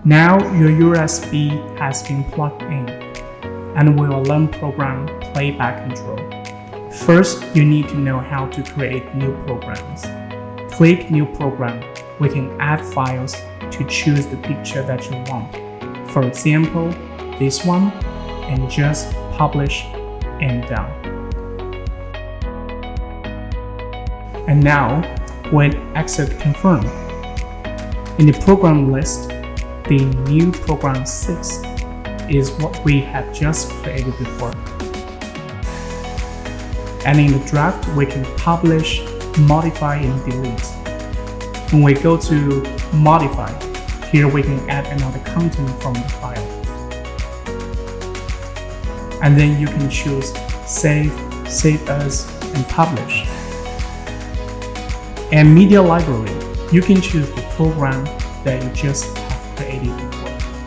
Now your USB has been plugged in, and we will learn program Playback control. First, you need to know how to create new programs. Click New Program. We can add files to choose the picture that you want. For example, this one, and just publish and done. And now, when exit confirm, in the program list, the new program 6 is what we have just created before. And in the draft, we can publish, modify, and delete. When we go to modify, here we can add another content from the file. And then you can choose save, save as, and publish. And media library, you can choose the program that you just have created before.